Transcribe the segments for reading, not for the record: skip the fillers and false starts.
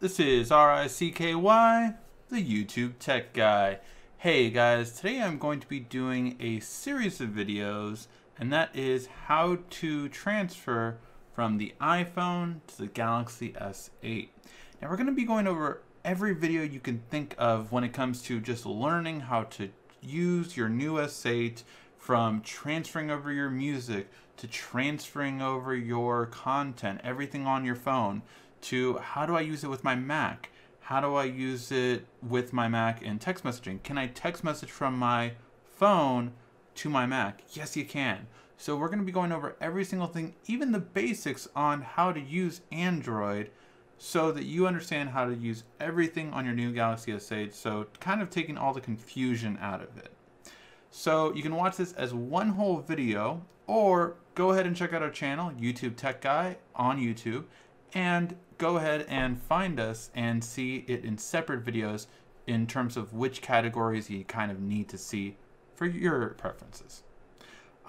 This is RICKY, the YouTube Tech Guy. Hey guys, today I'm going to be doing a series of videos, and that is how to transfer from the iPhone to the Galaxy S8. Now we're going to be going over every video you can think of when it comes to just learning how to use your new S8, from transferring over your music to transferring over your content, everything on your phone, to how do I use it with my Mac? How do I use it with my Mac in text messaging? Can I text message from my phone to my Mac? Yes, you can. So we're going to be going over every single thing, even the basics on how to use Android, so that you understand how to use everything on your new Galaxy S8. So kind of taking all the confusion out of it. So you can watch this as one whole video, or go ahead and check out our channel, YouTube Tech Guy on YouTube, and go ahead and find us and see it in separate videos in terms of which categories you kind of need to see for your preferences.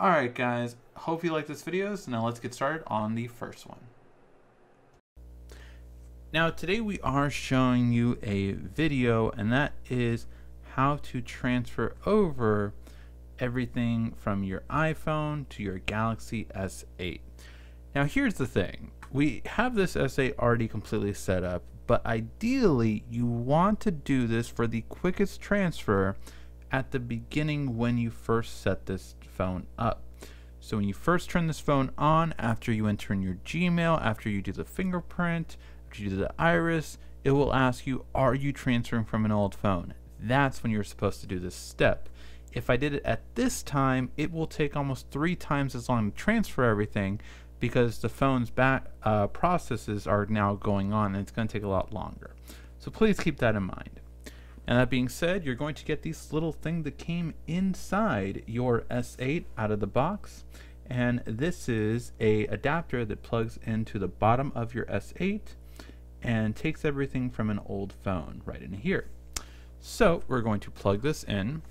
Alright guys, hope you like this video, so now let's get started on the first one. Now today we are showing you a video, and that is how to transfer over everything from your iPhone to your Galaxy S8. Now here's the thing. We have this S8 already completely set up, but ideally you want to do this for the quickest transfer at the beginning when you first set this phone up. So when you first turn this phone on, after you enter in your Gmail, after you do the fingerprint, after you do the iris, it will ask you, are you transferring from an old phone? That's when you're supposed to do this step. If I did it at this time, it will take almost 3 times as long to transfer everything, because the phone's back processes are now going on, and it's going to take a lot longer. So please keep that in mind. And that being said, you're going to get this little thing that came inside your S8 out of the box, and this is a adapter that plugs into the bottom of your S8 and takes everything from an old phone right in here. So we're going to plug this in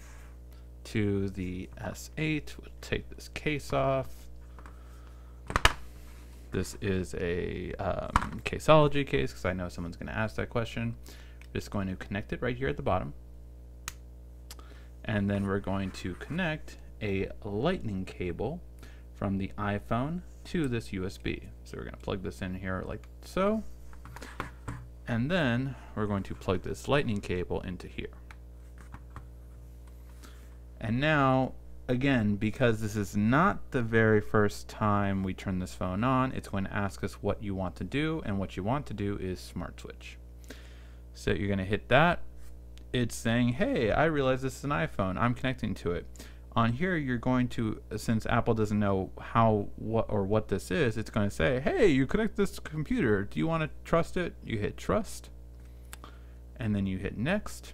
to the S8. We'll take this case off. This is a Caseology case, because I know someone's going to ask that question. Just going to connect it right here at the bottom. And then we're going to connect a lightning cable from the iPhone to this USB. So we're going to plug this in here like so. And then we're going to plug this lightning cable into here. And now, again, because this is not the very first time we turn this phone on, it's going to ask us what you want to do, and what you want to do is Smart Switch. So you're going to hit that. It's saying, hey, I realize this is an iPhone. I'm connecting to it. On here, you're going to, since Apple doesn't know what this is, it's going to say, hey, you connect this computer. Do you want to trust it? You hit trust, and then you hit next.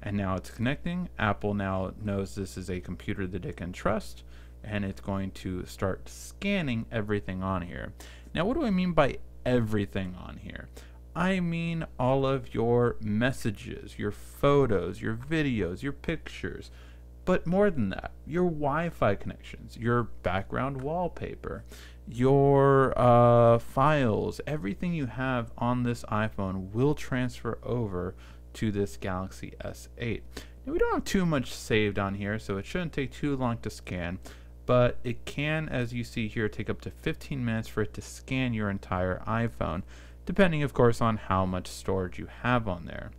And now it's connecting. Apple now knows this is a computer that it can trust, and it's going to start scanning everything on here. Now, what do I mean by everything on here? I mean all of your messages, your photos, your videos, your pictures, but more than that, your Wi-Fi connections, your background wallpaper, your files, everything you have on this iPhone will transfer over to this Galaxy S8. Now, we don't have too much saved on here, so it shouldn't take too long to scan, but it can, as you see here, take up to 15 minutes for it to scan your entire iPhone, depending of course on how much storage you have on there.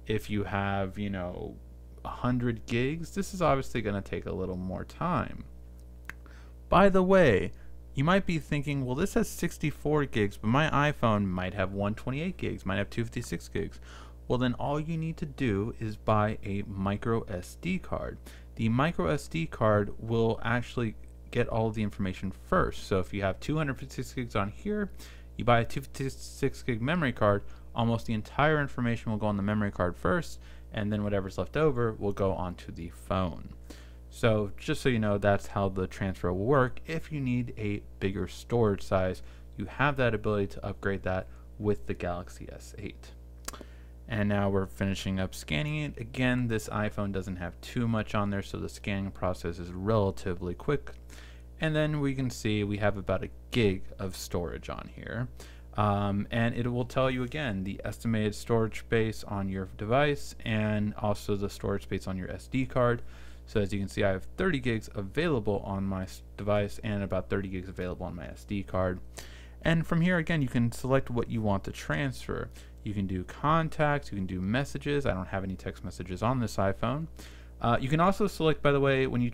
If you have, 100 gigs, this is obviously going to take a little more time. By the way, you might be thinking, well, this has 64 gigs, but my iPhone might have 128 gigs, might have 256 gigs. Well, then all you need to do is buy a micro SD card. The micro SD card will actually get all of the information first. So if you have 256 gigs on here, you buy a 256 gig memory card, almost the entire information will go on the memory card first, and then whatever's left over will go onto the phone. So just so you know, that's how the transfer will work. If you need a bigger storage size, you have that ability to upgrade that with the Galaxy S8. And now we're finishing up scanning it. Again, this iPhone doesn't have too much on there, so the scanning process is relatively quick. And then we can see we have about a gig of storage on here. And it will tell you again the estimated storage space on your device and also the storage space on your SD card. So as you can see, I have 30 gigs available on my device and about 30 gigs available on my SD card. And from here, again, you can select what you want to transfer. You can do contacts, you can do messages. I don't have any text messages on this iPhone. You can also select, by the way, when you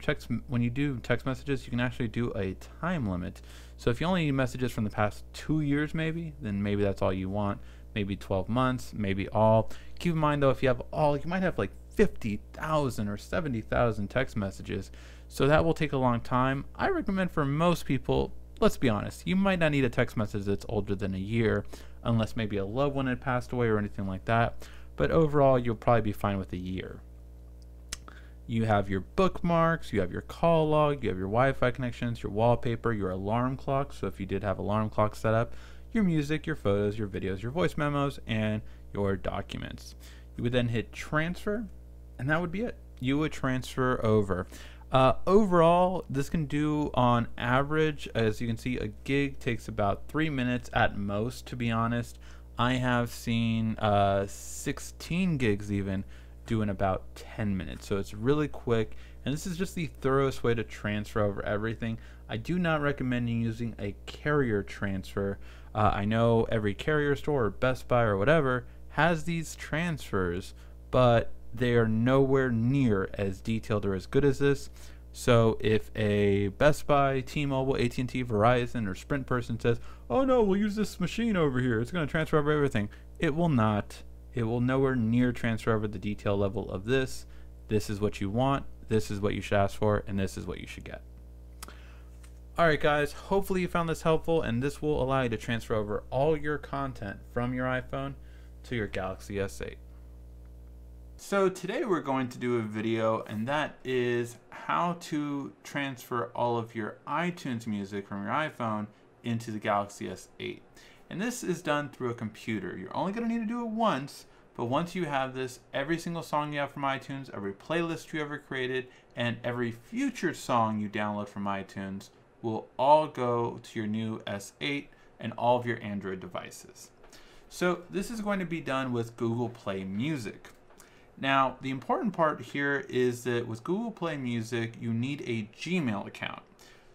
do text messages, you can actually do a time limit. So if you only need messages from the past 2 years, maybe, then maybe that's all you want. Maybe 12 months, maybe all. Keep in mind though, if you have all, you might have like 50,000 or 70,000 text messages. So that will take a long time. I recommend for most people, let's be honest, you might not need a text message that's older than a year, unless maybe a loved one had passed away or anything like that. But overall, you'll probably be fine with a year. You have your bookmarks, you have your call log, you have your Wi-Fi connections, your wallpaper, your alarm clock. So if you did have alarm clock set up, your music, your photos, your videos, your voice memos, and your documents. You would then hit transfer, and that would be it. You would transfer over. Overall, this can do on average, as you can see, a gig takes about 3 minutes at most, to be honest. I have seen 16 gigs even do in about 10 minutes. So it's really quick, and this is just the thoroughest way to transfer over everything. I do not recommend you using a carrier transfer. I know every carrier store or Best Buy or whatever has these transfers, but they are nowhere near as detailed or as good as this. So if a Best Buy, T-Mobile, AT&T, Verizon, or Sprint person says, oh no, we'll use this machine over here, it's going to transfer over everything, it will not. It will nowhere near transfer over the detail level of this. This is what you want, this is what you should ask for, and this is what you should get. Alright guys, hopefully you found this helpful, and this will allow you to transfer over all your content from your iPhone to your Galaxy S8. So today we're going to do a video, and that is how to transfer all of your iTunes music from your iPhone into the Galaxy S8. And this is done through a computer. You're only going to need to do it once, but once you have this, every single song you have from iTunes, every playlist you ever created, and every future song you download from iTunes will all go to your new S8 and all of your Android devices. So this is going to be done with Google Play Music. Now, the important part here is that with Google Play Music, you need a Gmail account.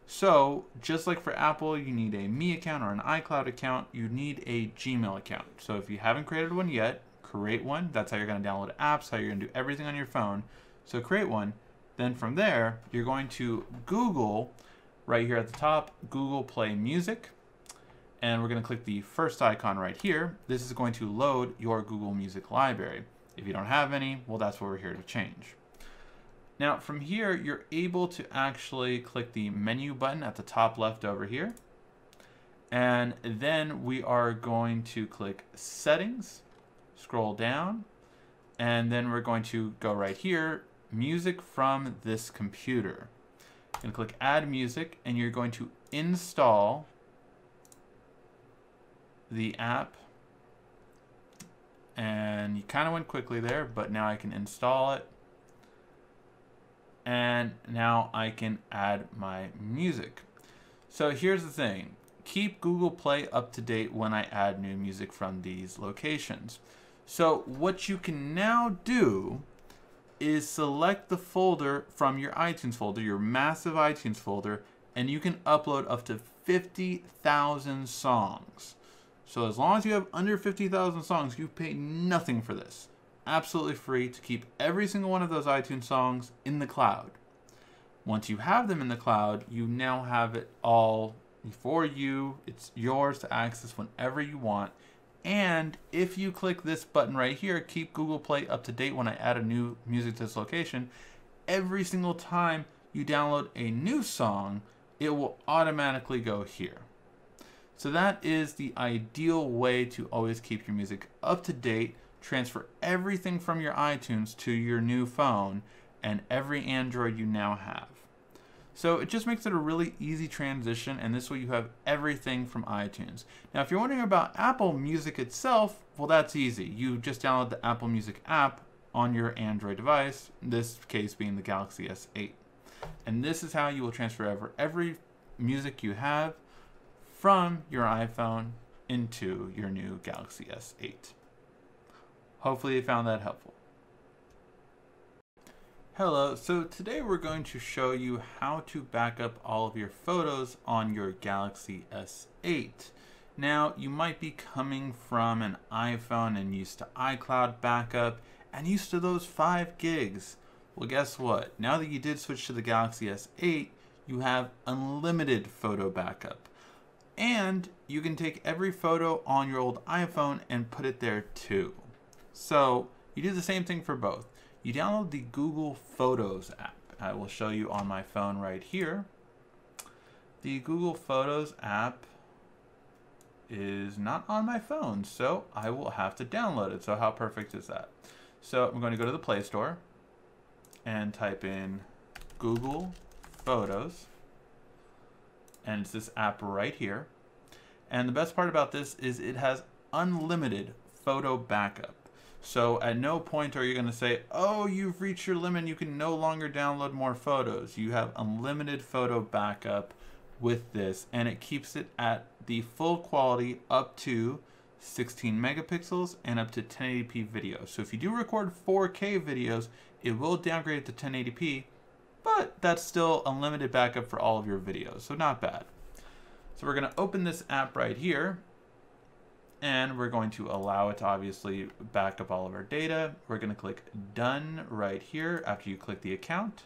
So, just like for Apple, you need a Me account or an iCloud account, you need a Gmail account. So if you haven't created one yet, create one. That's how you're going to download apps, how you're going to do everything on your phone. So create one. Then from there, you're going to Google, right here at the top, Google Play Music. And we're going to click the first icon right here. This is going to load your Google Music library. If you don't have any, well, that's what we're here to change. Now from here, you're able to actually click the menu button at the top left over here. And then we are going to click Settings, scroll down, and then we're going to go right here, Music from this computer. You're going to click Add Music, and you're going to install the app. And you kind of went quickly there, but now I can install it. And now I can add my music. So here's the thing. Keep Google Play up to date when I add new music from these locations. So what you can now do is select the folder from your iTunes folder, your massive iTunes folder, and you can upload up to 50,000 songs. So as long as you have under 50,000 songs, you pay nothing for this. Absolutely free to keep every single one of those iTunes songs in the cloud. Once you have them in the cloud, you now have it all for you. It's yours to access whenever you want. And if you click this button right here, keep Google Play up to date when I add a new music to this location, every single time you download a new song, it will automatically go here. So that is the ideal way to always keep your music up to date, transfer everything from your iTunes to your new phone and every Android you now have. So it just makes it a really easy transition, and this way you have everything from iTunes. Now if you're wondering about Apple Music itself, well, that's easy. You just download the Apple Music app on your Android device, in this case being the Galaxy S8. And this is how you will transfer over every music you have from your iPhone into your new Galaxy S8. Hopefully you found that helpful. Hello, so today we're going to show you how to back up all of your photos on your Galaxy S8. Now, you might be coming from an iPhone and used to iCloud backup and used to those 5 gigs. Well, guess what? Now that you did switch to the Galaxy S8, you have unlimited photo backup. And you can take every photo on your old iPhone and put it there too. So, you do the same thing for both. You download the Google Photos app. I will show you on my phone right here. The Google Photos app is not on my phone, so I will have to download it. So how perfect is that? So I'm going to go to the Play Store and type in Google Photos. And it's this app right here. And the best part about this is it has unlimited photo backup. So at no point are you going to say, oh, you've reached your limit, you can no longer download more photos. You have unlimited photo backup with this, and it keeps it at the full quality up to 16 megapixels and up to 1080p video. So if you do record 4K videos, it will downgrade to 1080p, but that's still unlimited backup for all of your videos, so not bad. So we're going to open this app right here. And we're going to allow it to obviously back up all of our data. We're going to click Done right here after you click the account.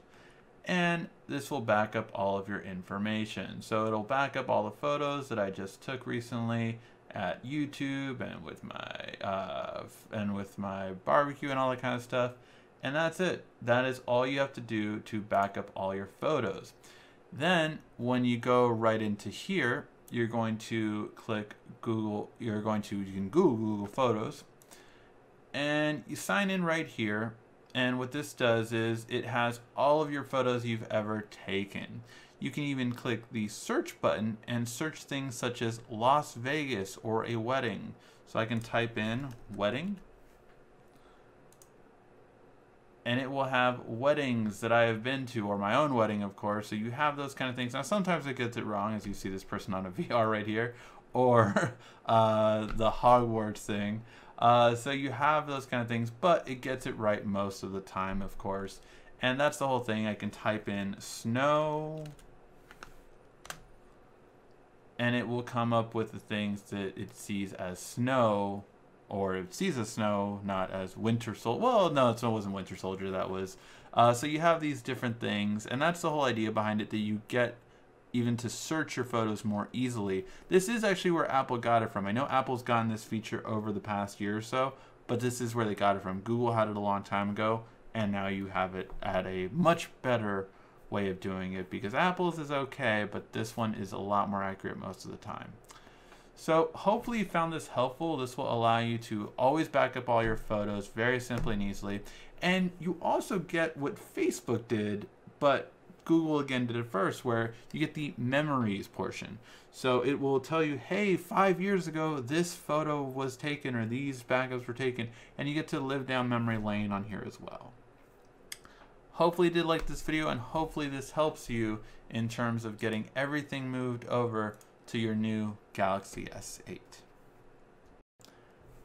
And this will back up all of your information. So it'll back up all the photos that I just took recently at YouTube and with my barbecue and all that kind of stuff. And that's it. That is all you have to do to back up all your photos. Then when you go right into here, you're going to click Google, you can Google Photos, and you sign in right here. And what this does is it has all of your photos you've ever taken. You can even click the search button and search things such as Las Vegas or a wedding. So I can type in wedding, and it will have weddings that I have been to, or my own wedding, of course. So you have those kind of things. Now, sometimes it gets it wrong, as you see this person on a VR right here, or the Hogwarts thing. So you have those kind of things, but it gets it right most of the time, of course. And that's the whole thing. I can type in snow, and it will come up with the things that it sees as snow. Or it sees as snow, not as winter soldier. Well, no, it wasn't winter soldier. That was. So you have these different things, and that's the whole idea behind it, that you get even to search your photos more easily. This is actually where Apple got it from. I know Apple's gotten this feature over the past year or so, but this is where they got it from. Google had it a long time ago, and now you have it at a much better way of doing it, because Apple's is okay, but this one is a lot more accurate most of the time. So hopefully you found this helpful. This will allow you to always back up all your photos very simply and easily. And you also get what Facebook did, but Google again did it first, where you get the memories portion. So it will tell you, hey, 5 years ago, this photo was taken, or these backups were taken, and you get to live down memory lane on here as well. Hopefully you did like this video, and hopefully this helps you in terms of getting everything moved over to your new Galaxy S8.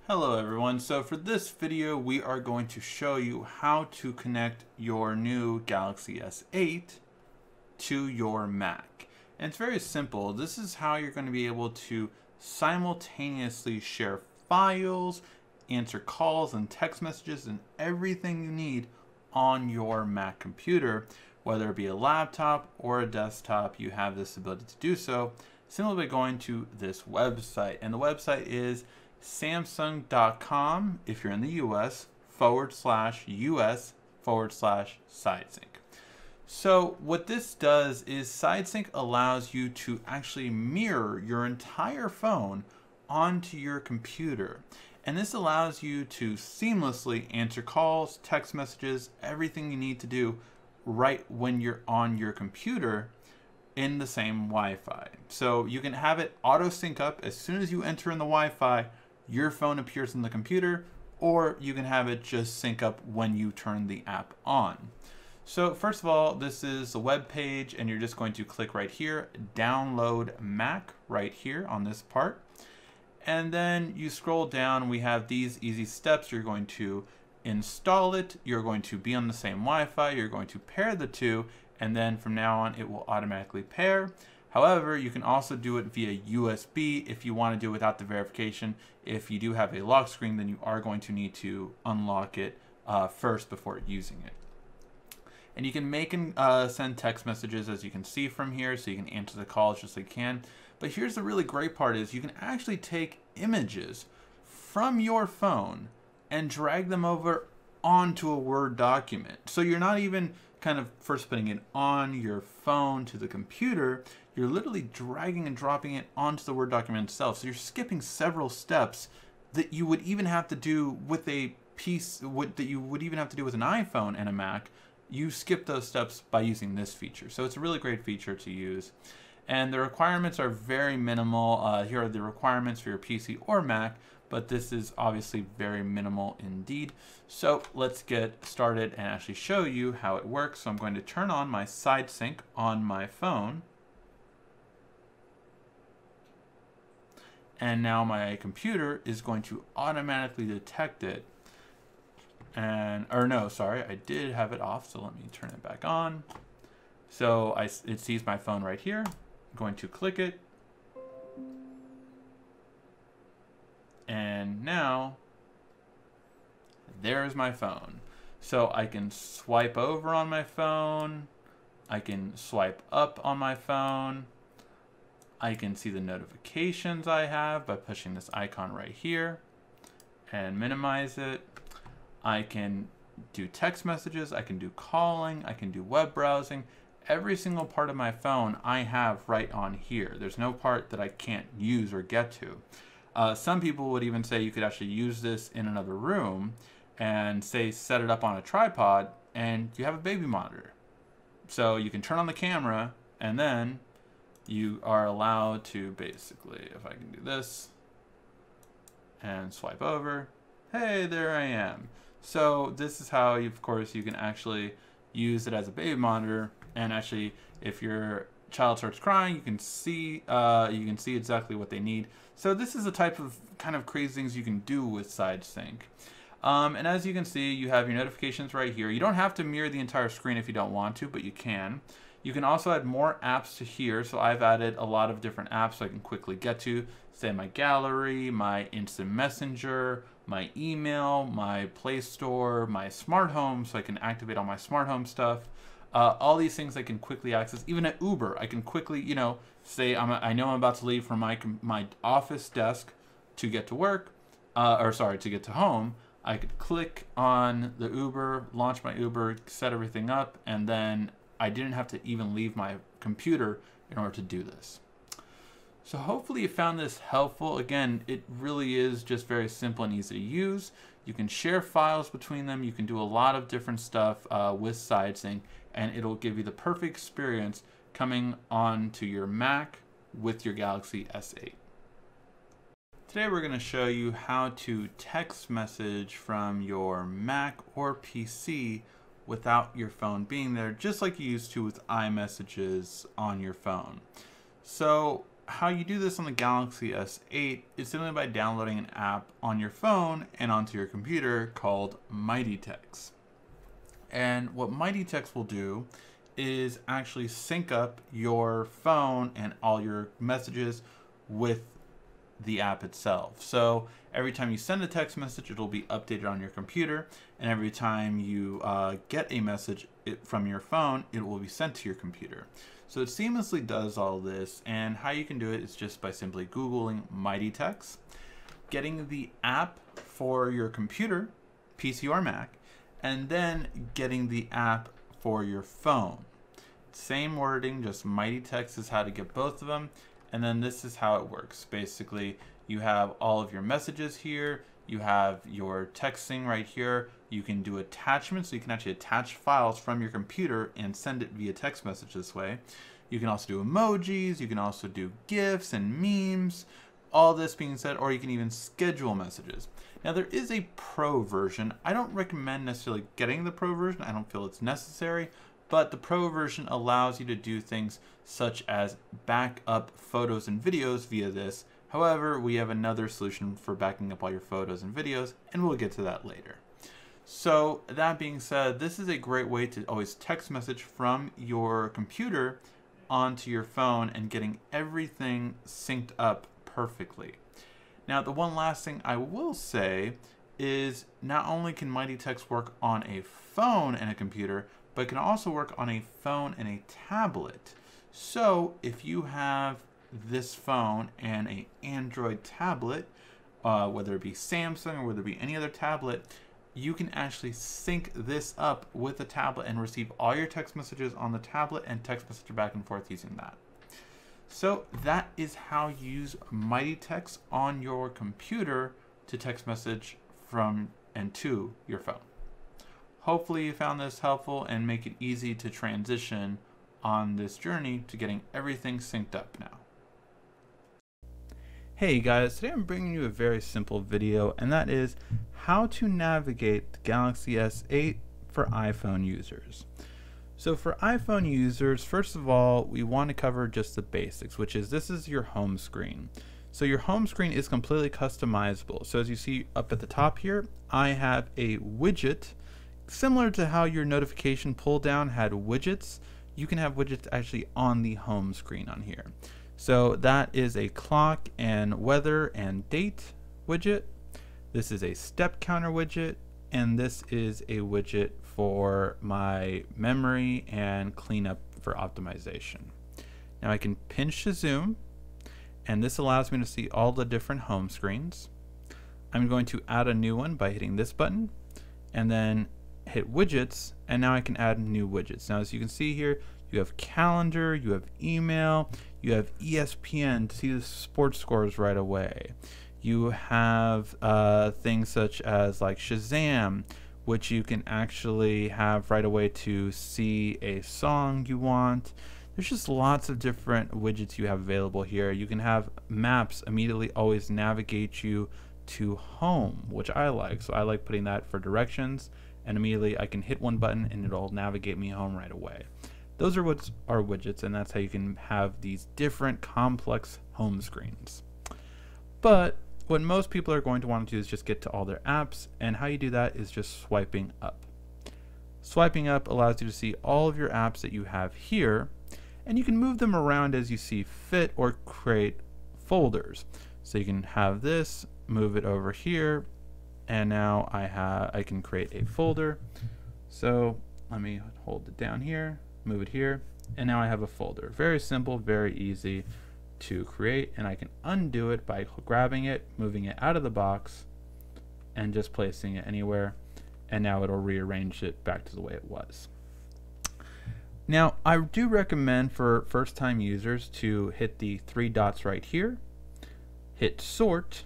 Hello everyone, so for this video we are going to show you how to connect your new Galaxy S8 to your Mac. And it's very simple. This is how you're going to be able to simultaneously share files, answer calls and text messages and everything you need on your Mac computer. Whether it be a laptop or a desktop, you have this ability to do so simply by going to this website. And the website is samsung.com if you're in the US /US/SideSync. So what this does is SideSync allows you to actually mirror your entire phone onto your computer. And this allows you to seamlessly answer calls, text messages, everything you need to do right when you're on your computer in the same Wi-Fi. So you can have it auto sync up as soon as you enter in the Wi-Fi, your phone appears in the computer, or you can have it just sync up when you turn the app on. So first of all, this is the web page, and you're just going to click right here, download Mac right here on this part. And then you scroll down, we have these easy steps. You're going to install it, you're going to be on the same Wi-Fi, you're going to pair the two, and then from now on it will automatically pair. However, you can also do it via USB if you want to do it without the verification. If you do have a lock screen, then you are going to need to unlock it first before using it. And you can make and send text messages, as you can see from here, so you can answer the calls just like you can. But here's the really great part is you can actually take images from your phone and drag them over onto a Word document. So you're not even kind of first putting it on your phone to the computer, you're literally dragging and dropping it onto the Word document itself. So you're skipping several steps that you would even have to do with a piece, that you would even have to do with an iPhone and a Mac. You skip those steps by using this feature. So it's a really great feature to use. And the requirements are very minimal. Here are the requirements for your PC or Mac, but this is obviously very minimal indeed. So let's get started and actually show you how it works. So I'm going to turn on my side sync on my phone. And now my computer is going to automatically detect it. And, or no, sorry, I did have it off, so let me turn it back on. So it sees my phone right here. I'm going to click it. And now, there's my phone. So I can swipe over on my phone. I can swipe up on my phone. I can see the notifications I have by pushing this icon right here and minimize it. I can do text messages, I can do calling, I can do web browsing. Every single part of my phone I have right on here. There's no part that I can't use or get to. Some people would even say you could actually use this in another room and say set it up on a tripod and you have a baby monitor. So you can turn on the camera and then you are allowed to basically, if I can do this and swipe over, hey, there I am. So this is how, of course, you can actually use it as a baby monitor. And actually, if your child starts crying, you can see exactly what they need. So this is the type of kind of crazy things you can do with Side Sync. And as you can see, you have your notifications right here. You don't have to mirror the entire screen if you don't want to, but you can. You can also add more apps to here. So I've added a lot of different apps so I can quickly get to, say my gallery, my instant messenger, my email, my Play Store, my smart home, so I can activate all my smart home stuff. All these things I can quickly access. Even at Uber, I can quickly, you know, say I know I'm about to leave from my office desk to get to work, to get to home. I could click on the Uber, launch my Uber, set everything up, and then I didn't have to even leave my computer in order to do this. So hopefully you found this helpful. Again, it really is just very simple and easy to use. You can share files between them. You can do a lot of different stuff with SideSync, and it'll give you the perfect experience coming onto your Mac with your Galaxy S8. Today we're going to show you how to text message from your Mac or PC without your phone being there, just like you used to with iMessages on your phone. So how you do this on the Galaxy S8 is simply by downloading an app on your phone and onto your computer called MightyText. And what MightyText will do is actually sync up your phone and all your messages with the app itself. So every time you send a text message, it'll be updated on your computer, and every time you get a message from your phone, it will be sent to your computer. So it seamlessly does all this, and how you can do it is just by simply Googling MightyText, getting the app for your computer, PC or Mac, and then getting the app for your phone. Same wording, just MightyText is how to get both of them. And then this is how it works. Basically, you have all of your messages here. You have your texting right here. You can do attachments, so you can actually attach files from your computer and send it via text message this way. You can also do emojis. You can also do GIFs and memes. All this being said, or you can even schedule messages. Now, there is a pro version. I don't recommend necessarily getting the pro version. I don't feel it's necessary. But the pro version allows you to do things such as back up photos and videos via this However, we have another solution for backing up all your photos and videos, and we'll get to that later. So that being said, this is a great way to always text message from your computer onto your phone and getting everything synced up perfectly. Now, the one last thing I will say is not only can Mighty Text work on a phone and a computer, but it can also work on a phone and a tablet. So if you have this phone and an Android tablet, whether it be Samsung or whether it be any other tablet, you can actually sync this up with the tablet and receive all your text messages on the tablet and text message back and forth using that. So that is how you use Mighty Text on your computer to text message from and to your phone. Hopefully you found this helpful and make it easy to transition on this journey to getting everything synced up now. Hey guys, today I'm bringing you a very simple video, and that is how to navigate the Galaxy S8 for iPhone users. So for iPhone users, first of all, we want to cover just the basics, which is this is your home screen. So your home screen is completely customizable. So as you see up at the top here, I have a widget similar to how your notification pull down had widgets. You can have widgets actually on the home screen on here. So that is a clock and weather and date widget. This is a step counter widget, and this is a widget for my memory and cleanup for optimization. Now I can pinch to zoom, and this allows me to see all the different home screens. I'm going to add a new one by hitting this button, and then hit widgets, and now I can add new widgets. Now as you can see here, you have calendar, you have email, you have ESPN to see the sports scores right away. You have things such as like Shazam, which you can actually have right away to see a song you want. There's just lots of different widgets you have available here. You can have maps immediately always navigate you to home, which I like. So I like putting that for directions, and immediately I can hit one button and it'll navigate me home right away. Those are what are widgets, and that's how you can have these different complex home screens. But what most people are going to want to do is just get to all their apps, and how you do that is just swiping up. Swiping up allows you to see all of your apps that you have here, and you can move them around as you see fit or create folders. So you can have this, move it over here, and now I can create a folder. So let me hold it down here, move it here, and now I have a folder. Very simple, very easy to create, and I can undo it by grabbing it, moving it out of the box, and just placing it anywhere, and now it'll rearrange it back to the way it was. Now I do recommend for first-time users to hit the three dots right here, hit sort,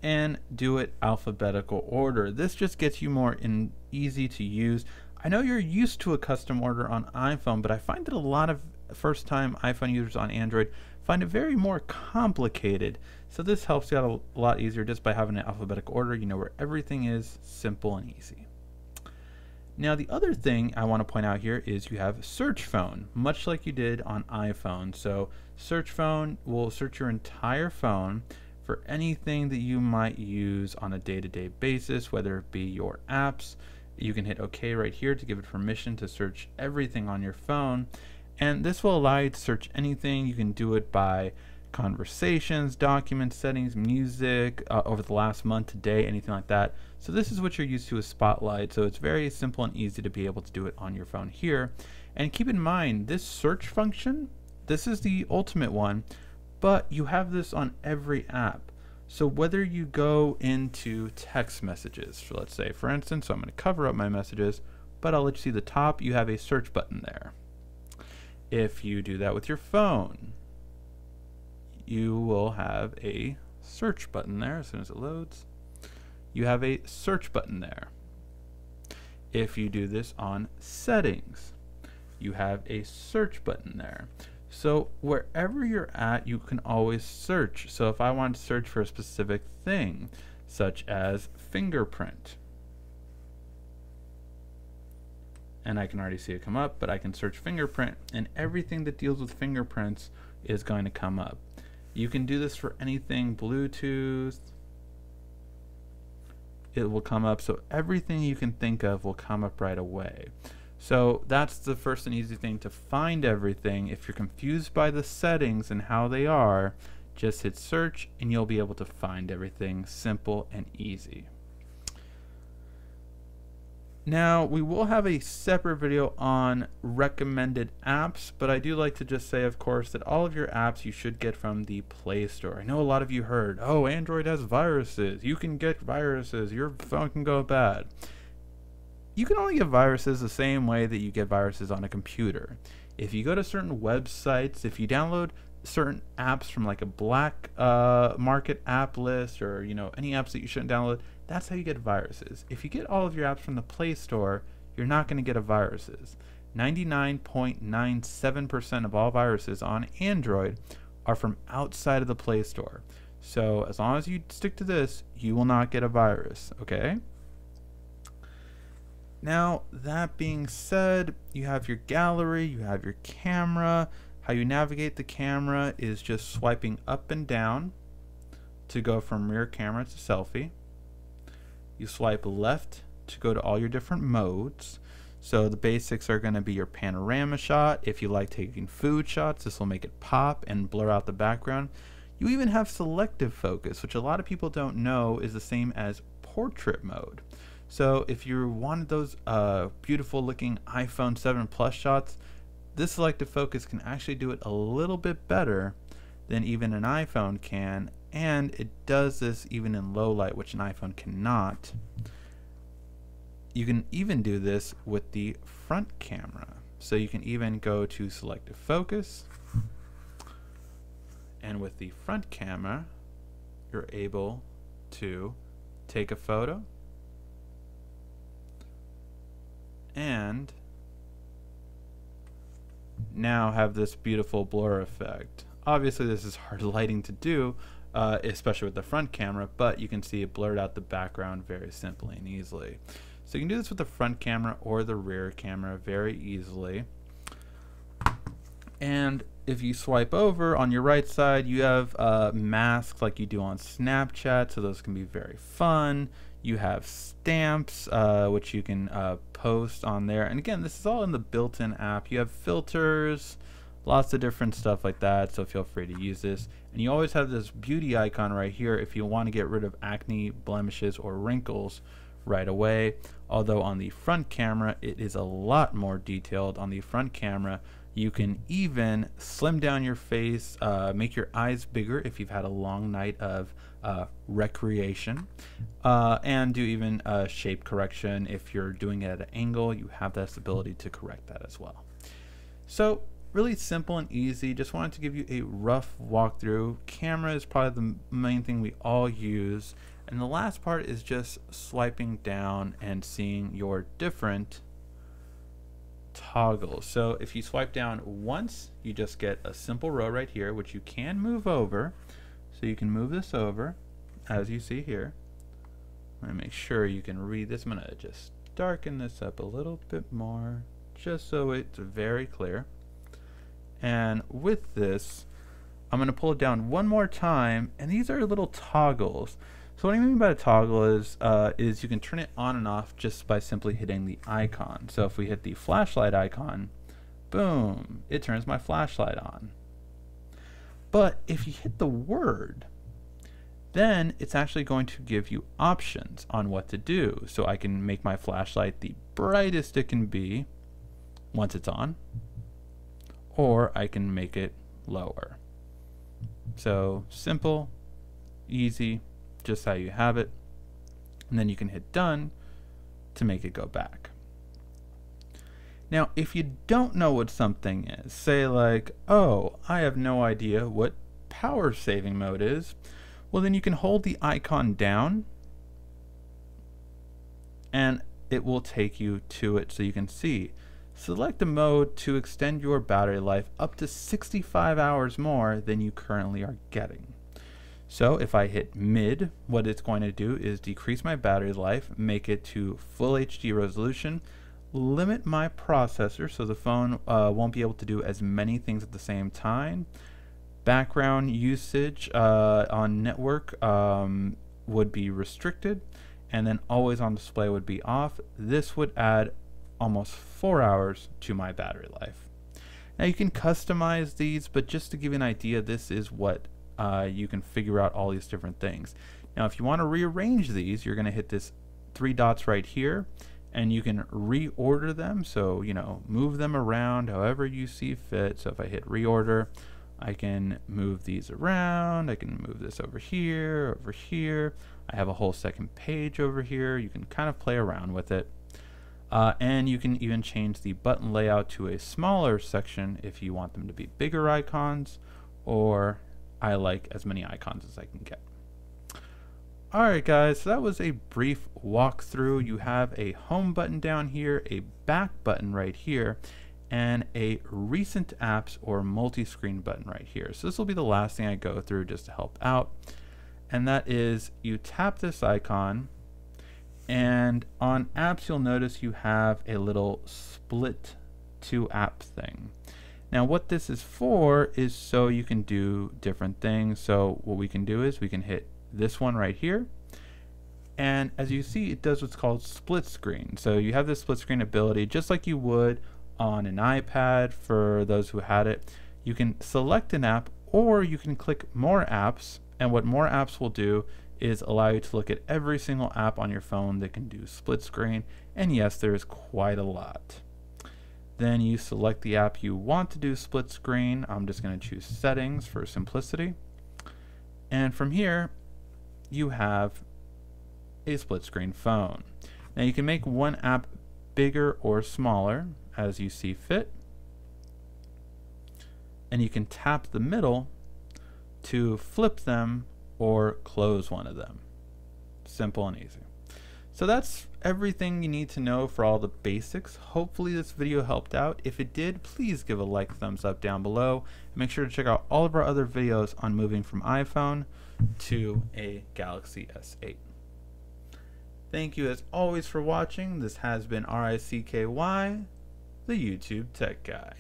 and do it alphabetical order. This just gets you more easy to use. I know you're used to a custom order on iPhone, but I find that a lot of first-time iPhone users on Android find it very more complicated. So this helps you out a lot easier just by having an alphabetical order. You know where everything is, simple and easy. Now the other thing I want to point out here is you have search phone, much like you did on iPhone. So search phone will search your entire phone for anything that you might use on a day-to-day basis, whether it be your apps. You can hit OK right here to give it permission to search everything on your phone, and this will allow you to search anything. You can do it by conversations, documents, settings, music, over the last month, today, anything like that. So this is what you're used to with Spotlight, so it's very simple and easy to be able to do it on your phone here. And keep in mind, this search function, this is the ultimate one, but you have this on every app. So whether you go into text messages, so let's say for instance, so I'm going to cover up my messages, but I'll let you see the top, you have a search button there. If you do that with your phone, you will have a search button there as soon as it loads. You have a search button there. If you do this on settings, you have a search button there. So wherever you're at, you can always search. So if I want to search for a specific thing, such as fingerprint, and I can already see it come up, but I can search fingerprint, and everything that deals with fingerprints is going to come up. You can do this for anything Bluetooth. It will come up, so everything you can think of will come up right away. So that's the first and easy thing to find everything. If you're confused by the settings and how they are, just hit search and you'll be able to find everything. Simple and easy. Now, we will have a separate video on recommended apps, but I do like to just say, of course, that all of your apps you should get from the Play Store. I know a lot of you heard, oh, Android has viruses. You can get viruses. Your phone can go bad. You can only get viruses the same way that you get viruses on a computer. If you go to certain websites, if you download certain apps from like a black market app list, or any apps that you shouldn't download, that's how you get viruses. If you get all of your apps from the Play Store, you're not going to get viruses. 99.97% of all viruses on Android are from outside of the Play Store. So as long as you stick to this, you will not get a virus, okay? Now, that being said, you have your gallery, you have your camera. How you navigate the camera is just swiping up and down to go from rear camera to selfie. You swipe left to go to all your different modes. So the basics are going to be your panorama shot. If you like taking food shots, this will make it pop and blur out the background. You even have selective focus, which a lot of people don't know is the same as portrait mode. So if you wanted those beautiful looking iPhone 7 Plus shots, this selective focus can actually do it a little bit better than even an iPhone can, and it does this even in low light, which an iPhone cannot. You can even do this with the front camera. So you can even go to selective focus, and with the front camera, you're able to take a photo and now have this beautiful blur effect. Obviously this is hard lighting to do, especially with the front camera, but you can see it blurred out the background very simply and easily. So you can do this with the front camera or the rear camera very easily. And if you swipe over on your right side, you have masks like you do on Snapchat, so those can be very fun. You have stamps, which you can post on there. And again, this is all in the built-in app. You have filters, lots of different stuff like that, so feel free to use this. And you always have this beauty icon right here if you want to get rid of acne, blemishes, or wrinkles right away. Although on the front camera, it is a lot more detailed. On the front camera, you can even slim down your face, make your eyes bigger if you've had a long night of recreation, and do even shape correction. If you're doing it at an angle, you have this ability to correct that as well. So really simple and easy. Just wanted to give you a rough walkthrough. Camera is probably the main thing we all use, and the last part is just swiping down and seeing your different toggles. So if you swipe down once, you just get a simple row right here, which you can move over. So you can move this over, as you see here. I'm going to make sure you can read this. I'm going to just darken this up a little bit more, just so it's very clear. And with this, I'm going to pull it down one more time, and these are little toggles. So what I mean by a toggle is you can turn it on and off just by simply hitting the icon. So if we hit the flashlight icon, boom, it turns my flashlight on. But if you hit the word, then it's actually going to give you options on what to do. So I can make my flashlight the brightest it can be once it's on, or I can make it lower. So simple, easy, just how you have it, and then you can hit done to make it go back. Now if you don't know what something is, say like, oh, I have no idea what power saving mode is, well then you can hold the icon down and it will take you to it so you can see. Select a mode to extend your battery life up to 65 hours more than you currently are getting. So if I hit mid, what it's going to do is decrease my battery life, make it to full HD resolution, limit my processor so the phone won't be able to do as many things at the same time, Background usage on network would be restricted, and then always on display would be off. This would add almost 4 hours to my battery life. Now you can customize these, but just to give you an idea, this is what you can figure out all these different things. Now if you want to rearrange these, you're going to hit this 3 dots right here, and you can reorder them. So, you know, move them around however you see fit. So if I hit reorder, I can move these around. I can move this over here, over here. I have a whole second page over here. You can kind of play around with it. And you can even change the button layout to a smaller section if you want them to be bigger icons, or I like as many icons as I can get. Alright guys, so that was a brief walkthrough. You have a home button down here, a back button right here, and a recent apps or multi-screen button right here. So this will be the last thing I go through just to help out. And that is, you tap this icon, and on apps you'll notice you have a little split to app thing. Now what this is for is so you can do different things. So what we can do is we can hit this one right here, and as you see, it does what's called split screen. So you have this split screen ability just like you would on an iPad. For those who had it, you can select an app, or you can click more apps, and what more apps will do is allow you to look at every single app on your phone that can do split screen. And yes, there is quite a lot. Then you select the app you want to do split screen. I'm just going to choose settings for simplicity, and from here you have a split screen phone. Now you can make one app bigger or smaller as you see fit, and you can tap the middle to flip them or close one of them. Simple and easy. So that's everything you need to know for all the basics. Hopefully this video helped out. If it did, please give a like, thumbs up down below. Make sure to check out all of our other videos on moving from iPhone to a Galaxy S8. Thank you as always for watching. This has been RICKY, the YouTube Tech Guy.